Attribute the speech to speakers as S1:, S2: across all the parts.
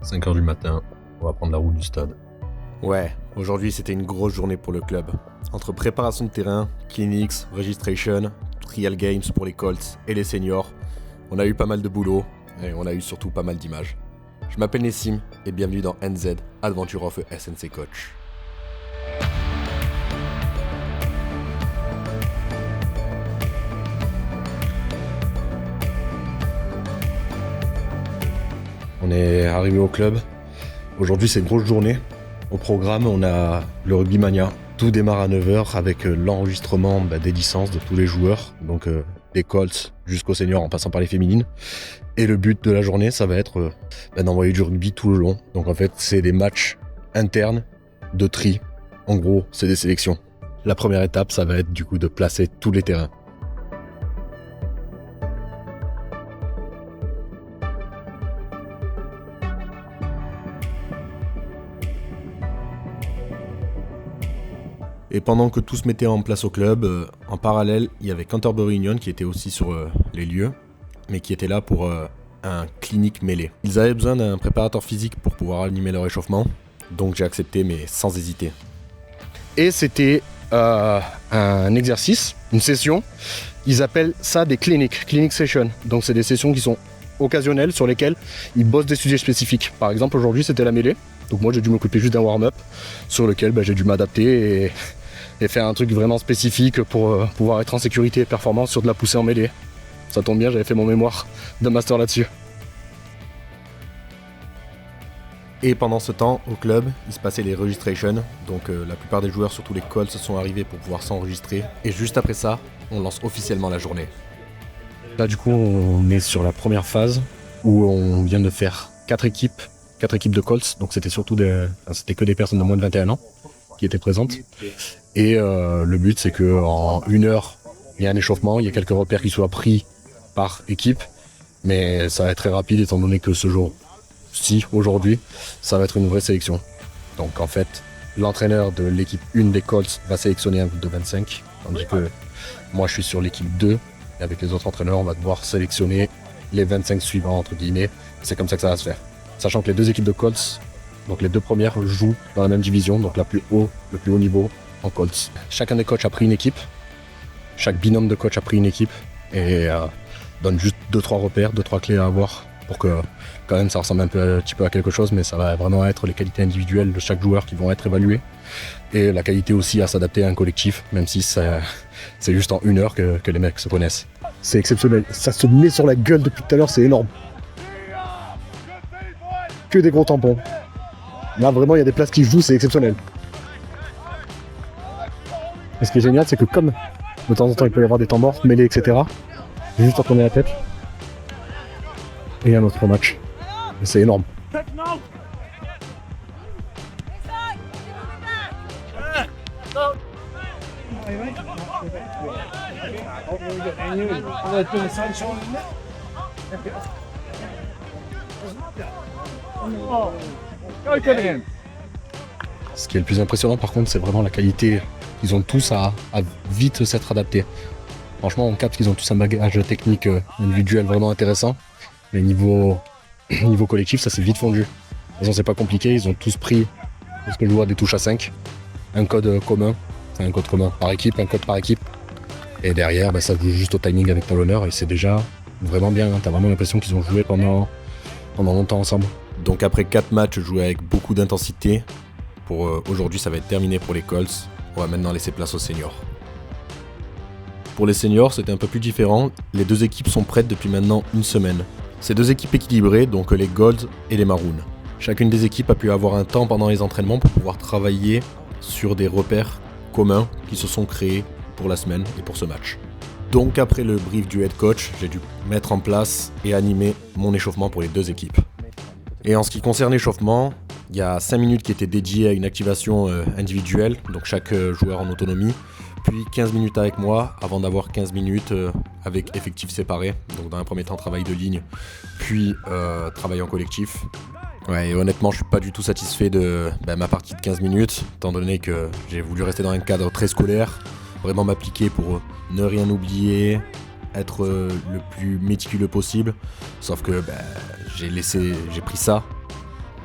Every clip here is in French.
S1: 5h du matin, on va prendre la route du stade.
S2: Ouais, aujourd'hui c'était une grosse journée pour le club. Entre préparation de terrain, clinics, registration, trial games pour les Colts et les seniors, on a eu pas mal de boulot et on a eu surtout pas mal d'images. Je m'appelle Nessim et bienvenue dans NZ, Adventure of a SNC Coach.
S1: On est arrivé au club. Aujourd'hui, c'est une grosse journée. Au programme, on a le Rugby Mania. Tout démarre à 9h avec l'enregistrement des licences de tous les joueurs. Donc des Colts jusqu'aux seniors en passant par les féminines. Et le but de la journée, ça va être d'envoyer du rugby tout le long. Donc en fait, c'est des matchs internes de tri. En gros, c'est des sélections. La première étape, ça va être du coup de placer tous les terrains.
S2: Et pendant que tout se mettait en place au club, en parallèle, il y avait Canterbury Union qui était aussi sur les lieux, mais qui était là pour un clinique mêlé. Ils avaient besoin d'un préparateur physique pour pouvoir animer leur échauffement, donc j'ai accepté, mais sans hésiter.
S1: Et c'était un exercice, une session. Ils appellent ça des clinic sessions. Donc c'est des sessions qui sont occasionnelles sur lesquelles ils bossent des sujets spécifiques. Par exemple, aujourd'hui, c'était la mêlée. Donc moi, j'ai dû m'occuper juste d'un warm-up sur lequel j'ai dû m'adapter et faire un truc vraiment spécifique pour pouvoir être en sécurité et performant sur de la poussée en mêlée. Ça tombe bien, j'avais fait mon mémoire de master là-dessus.
S2: Et pendant ce temps, au club, il se passait les registrations, donc la plupart des joueurs, surtout les Colts, sont arrivés pour pouvoir s'enregistrer. Et juste après ça, on lance officiellement la journée.
S1: Là du coup, on est sur la première phase où on vient de faire 4 équipes de Colts, donc c'était surtout c'était que des personnes de moins de 21 ans qui étaient présentes. Et le but c'est qu'en 1 heure, il y a un échauffement, il y a quelques repères qui soient pris par équipe, mais ça va être très rapide étant donné que ce jour-ci, aujourd'hui, ça va être une vraie sélection. Donc en fait, l'entraîneur de l'équipe 1 des Colts va sélectionner un groupe de 25, tandis que moi je suis sur l'équipe 2, et avec les autres entraîneurs, on va devoir sélectionner les 25 suivants, entre guillemets. C'est comme ça que ça va se faire. Sachant que les deux équipes de Colts, donc les deux premières, jouent dans la même division, donc le plus haut niveau en Colts. Chacun des coachs a pris une équipe, chaque binôme de coach a pris une équipe, et donne juste 2-3 repères, 2-3 clés à avoir pour que quand même ça ressemble un petit peu à quelque chose, mais ça va vraiment être les qualités individuelles de chaque joueur qui vont être évaluées, et la qualité aussi à s'adapter à un collectif, même si c'est juste en 1 heure que les mecs se connaissent. C'est exceptionnel, ça se met sur la gueule depuis tout à l'heure, c'est énorme. Que des gros tampons. Là vraiment il y a des places qui jouent, c'est exceptionnel. Et ce qui est génial, c'est que comme de temps en temps il peut y avoir des temps morts, mêlés, etc. J'ai juste à tourner la tête. Et un autre match. Et c'est énorme. Ce qui est le plus impressionnant par contre, c'est vraiment la qualité qu'ils ont tous à vite s'être adaptés. Franchement, on capte qu'ils ont tous un bagage technique individuel vraiment intéressant. Mais niveau collectif, ça s'est vite fondu. De toute façon, c'est pas compliqué, ils ont tous pris, ce que je vois, des touches à 5, un code commun par équipe, un code par équipe. Et derrière, ça joue juste au timing avec ton honneur et c'est déjà vraiment bien. T'as vraiment l'impression qu'ils ont joué pendant longtemps ensemble.
S2: Donc après 4 matchs joués avec beaucoup d'intensité, pour aujourd'hui ça va être terminé pour les Colts. On va maintenant laisser place aux seniors. Pour les seniors, c'était un peu plus différent. Les deux équipes sont prêtes depuis maintenant 1 semaine. C'est 2 équipes équilibrées, donc les Golds et les Maroons. Chacune des équipes a pu avoir un temps pendant les entraînements pour pouvoir travailler sur des repères communs qui se sont créés pour la semaine et pour ce match. Donc après le brief du head coach, j'ai dû mettre en place et animer mon échauffement pour les 2 équipes. Et en ce qui concerne l'échauffement, il y a 5 minutes qui étaient dédiées à une activation individuelle, donc chaque joueur en autonomie, puis 15 minutes avec moi avant d'avoir 15 minutes avec effectifs séparés. Donc dans un premier temps travail de ligne, puis travail en collectif. Ouais, et honnêtement je suis pas du tout satisfait de ma partie de 15 minutes, étant donné que j'ai voulu rester dans un cadre très scolaire, vraiment m'appliquer pour ne rien oublier, être le plus méticuleux possible. Sauf que j'ai pris ça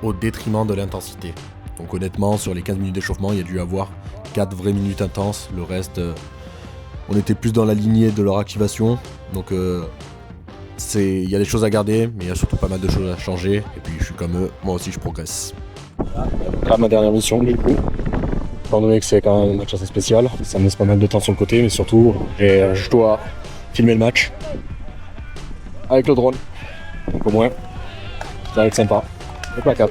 S2: au détriment de l'intensité. Donc honnêtement, sur les 15 minutes d'échauffement, il y a dû y avoir 4 vraies minutes intenses. Le reste, on était plus dans la lignée de leur activation. Donc il y a des choses à garder, mais il y a surtout pas mal de choses à changer. Et puis je suis comme eux, moi aussi je progresse.
S1: Là, ma dernière mission, du coup. Étant donné que c'est quand même un match assez spécial, ça me laisse pas mal de temps sur le côté, mais surtout, je dois filmer le match avec le drone. Donc au moins, ça va être sympa. Et pas cap.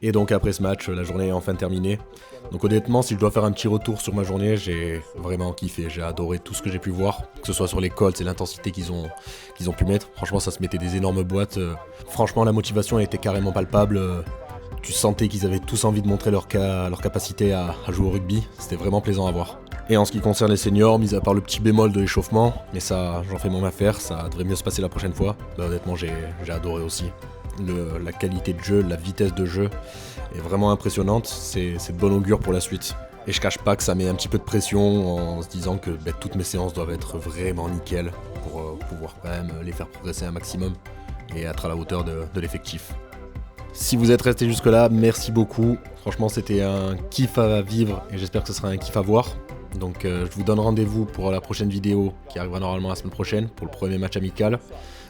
S2: Et donc après ce match, la journée est enfin terminée. Donc honnêtement, si je dois faire un petit retour sur ma journée, j'ai vraiment kiffé. J'ai adoré tout ce que j'ai pu voir, que ce soit sur les Colts et l'intensité qu'ils ont pu mettre. Franchement, ça se mettait des énormes boîtes. Franchement, la motivation elle était carrément palpable. Tu sentais qu'ils avaient tous envie de montrer leur capacité à jouer au rugby. C'était vraiment plaisant à voir. Et en ce qui concerne les seniors, mis à part le petit bémol de l'échauffement, mais ça, j'en fais mon affaire, ça devrait mieux se passer la prochaine fois. Bah, honnêtement, j'ai adoré aussi. La qualité de jeu, la vitesse de jeu est vraiment impressionnante, c'est de bon augure pour la suite. Et je cache pas que ça met un petit peu de pression en se disant que toutes mes séances doivent être vraiment nickel pour pouvoir quand même les faire progresser un maximum et être à la hauteur de l'effectif. Si vous êtes resté jusque là, merci beaucoup. Franchement, c'était un kiff à vivre et j'espère que ce sera un kiff à voir. Donc je vous donne rendez-vous pour la prochaine vidéo qui arrivera normalement la semaine prochaine pour le premier match amical.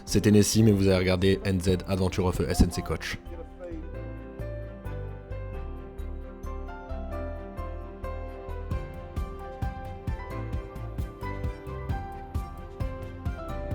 S2: C'était Nessim et vous avez regardé NZ Adventure of a SNC Coach.